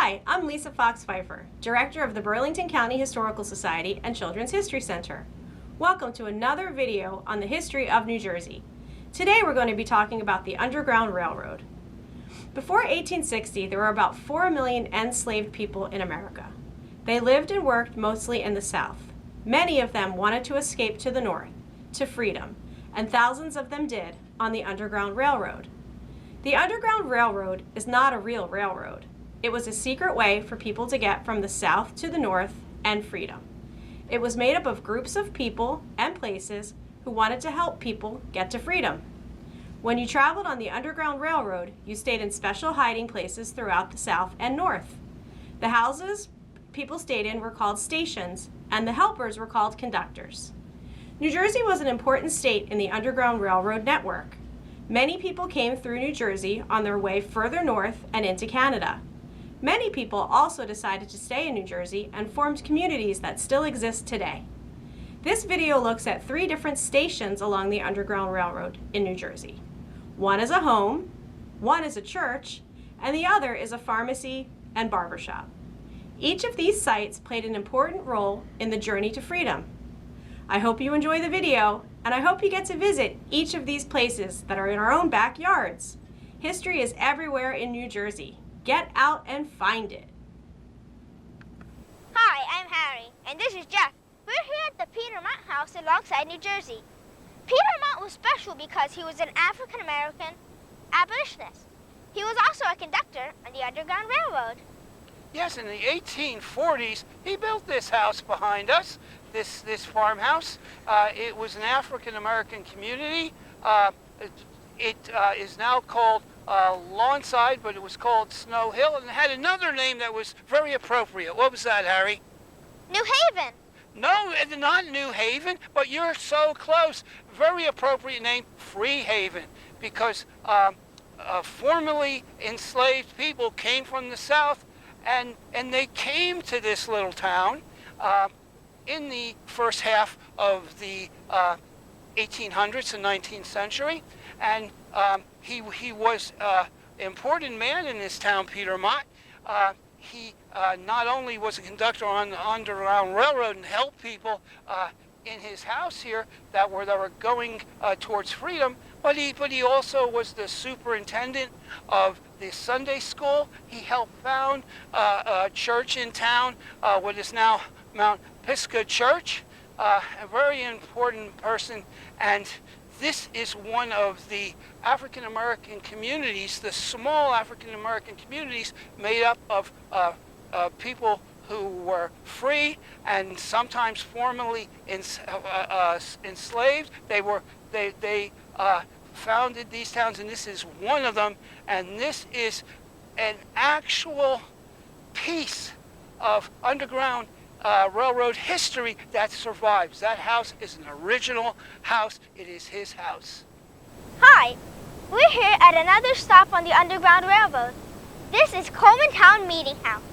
Hi, I'm Lisa Fox Pfeiffer, Director of the Burlington County Historical Society and Children's History Center. Welcome to another video on the history of New Jersey. Today we're going to be talking about the Underground Railroad. Before 1860, there were about 4 million enslaved people in America. They lived and worked mostly in the South. Many of them wanted to escape to the North, to freedom, and thousands of them did on the Underground Railroad. The Underground Railroad is not a real railroad. It was a secret way for people to get from the South to the North and freedom. It was made up of groups of people and places who wanted to help people get to freedom. When you traveled on the Underground Railroad, you stayed in special hiding places throughout the South and North. The houses people stayed in were called stations, and the helpers were called conductors. New Jersey was an important state in the Underground Railroad network. Many people came through New Jersey on their way further north and into Canada. Many people also decided to stay in New Jersey and formed communities that still exist today. This video looks at 3 different stations along the Underground Railroad in New Jersey. One is a home, one is a church, and the other is a pharmacy and barbershop. Each of these sites played an important role in the journey to freedom. I hope you enjoy the video, and I hope you get to visit each of these places that are in our own backyards. History is everywhere in New Jersey. Get out and find it. Hi, I'm Harry, and this is Jeff. We're here at the Petermont House alongside New Jersey. Petermont was special because he was an African-American abolitionist. He was also a conductor on the Underground Railroad. Yes, in the 1840s, he built this house behind us, this farmhouse. It was an African-American community. It is now called Lawnside, but it was called Snow Hill, and it had another name that was very appropriate. What was that, Harry? New Haven. No, not New Haven, but you're so close. Very appropriate name, Free Haven, because formerly enslaved people came from the South, and they came to this little town in the first half of the 1800s and 19th century, and he was an important man in this town, Petermont. He not only was a conductor on the Underground Railroad and helped people in his house here that were going towards freedom, but he also was the superintendent of the Sunday school. He helped found a church in town, what is now Mount Pisgah Church, a very important person. And this is one of the African-American communities, the small African-American communities made up of people who were free and sometimes formerly enslaved. They founded these towns, and this is one of them. And this is an actual piece of Underground Railroad history that survives. That house is an original house. It is his house. Hi, we're here at another stop on the Underground Railroad. This is Coleman Town Meeting House.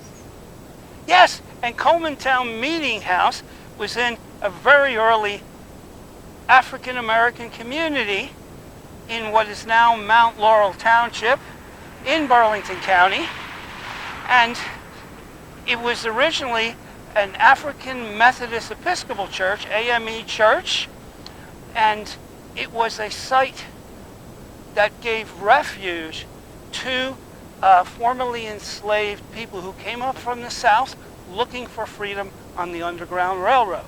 Yes, and Coleman Town Meeting House was in a very early African-American community in what is now Mount Laurel Township in Burlington County. And it was originally an African Methodist Episcopal Church, AME Church, and it was a site that gave refuge to formerly enslaved people who came up from the South looking for freedom on the Underground Railroad.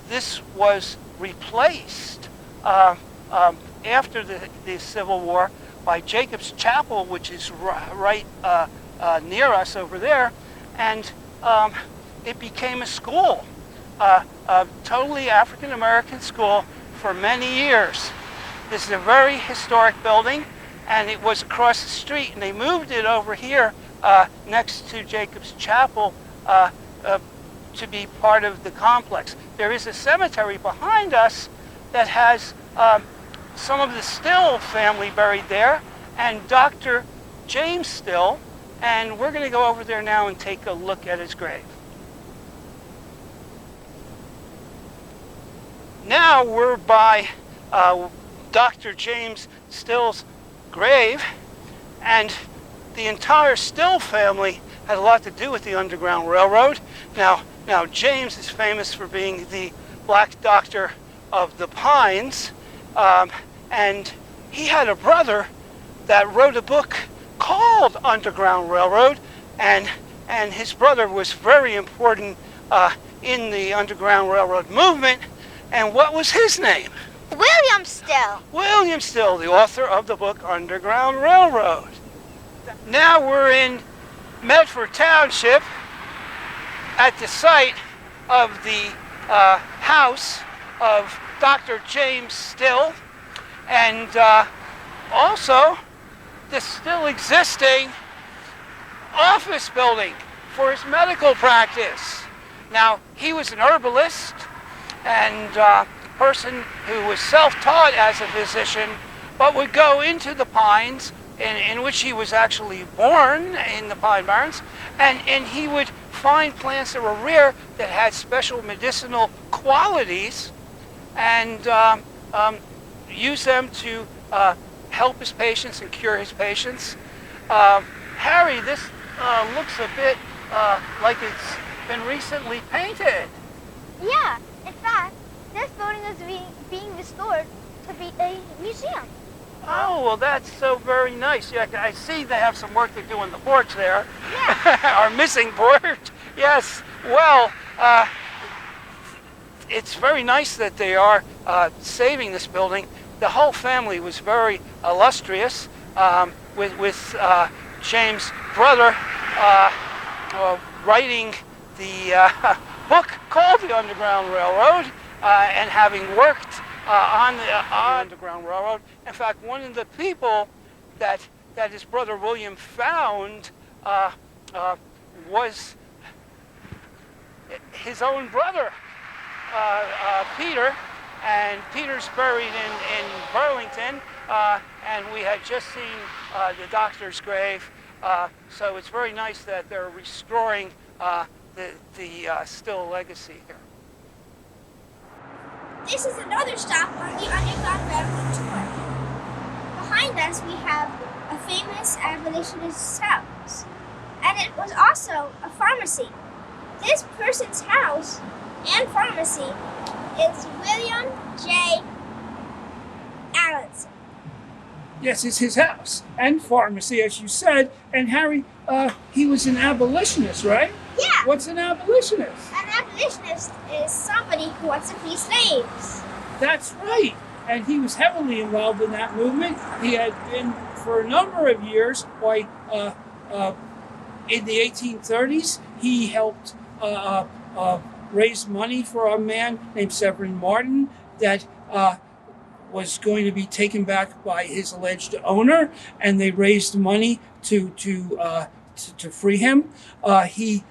This was replaced after the Civil War by Jacob's Chapel, which is right near us over there, and it became a school, a totally African-American school for many years. This is a very historic building, and it was across the street, and they moved it over here next to Jacob's Chapel to be part of the complex. There is a cemetery behind us that has some of the Still family buried there, and Dr. James Still, and we're going to go over there now and take a look at his grave. Now we're by Dr. James Still's grave, and the entire Still family had a lot to do with the Underground Railroad. Now James is famous for being the Black Doctor of the Pines, and he had a brother that wrote a book called Underground Railroad, and his brother was very important in the Underground Railroad movement. And what was his name? William Still. William Still, the author of the book Underground Railroad. Now we're in Medford Township at the site of the house of Dr. James Still, and also the still existing office building for his medical practice. Now, he was an herbalist and a person who was self-taught as a physician, but would go into the pines, in which he was actually born in the Pine Barrens, and he would find plants that were rare that had special medicinal qualities, and use them to help his patients and cure his patients. Harry, this looks a bit like it's been recently painted. Yeah, in fact, this building is being restored to be a museum. Oh, well, that's so very nice. Yeah, I see they have some work to do on the porch there. Yeah. Our missing porch. Yes. Well, it's very nice that they are saving this building. The whole family was very illustrious, with James' brother writing the book called The Underground Railroad, and having worked on the Underground Railroad. In fact, one of the people that his brother William found was his own brother, Peter, and Peter's buried in Burlington, and we had just seen the doctor's grave, so it's very nice that they're restoring the Still legacy here. This is another stop on the Underground Railroad tour. Behind us we have a famous abolitionist's house, and it was also a pharmacy. This person's house and pharmacy is William J. Allenson. Yes, it's his house and pharmacy, as you said. And Harry, he was an abolitionist, right? Yeah. What's an abolitionist? An abolitionist is somebody who wants to free slaves. That's right. And he was heavily involved in that movement. He had been for a number of years. In the 1830s, he helped raise money for a man named Severin Martin that was going to be taken back by his alleged owner, and they raised money to free him. He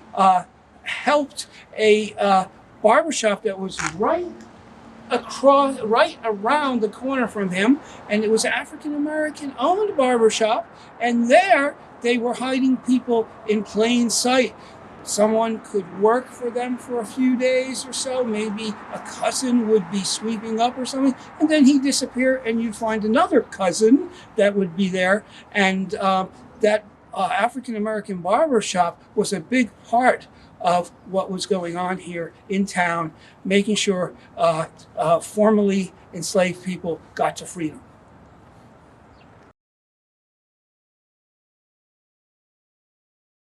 helped a barbershop that was right around the corner from him, and it was an African-American owned barbershop, and there they were hiding people in plain sight. Someone could work for them for a few days or so. Maybe a cousin would be sweeping up or something, and then he'd disappear, and you'd find another cousin that would be there. And that African-American barber shop was a big part of what was going on here in town, making sure formerly enslaved people got to freedom.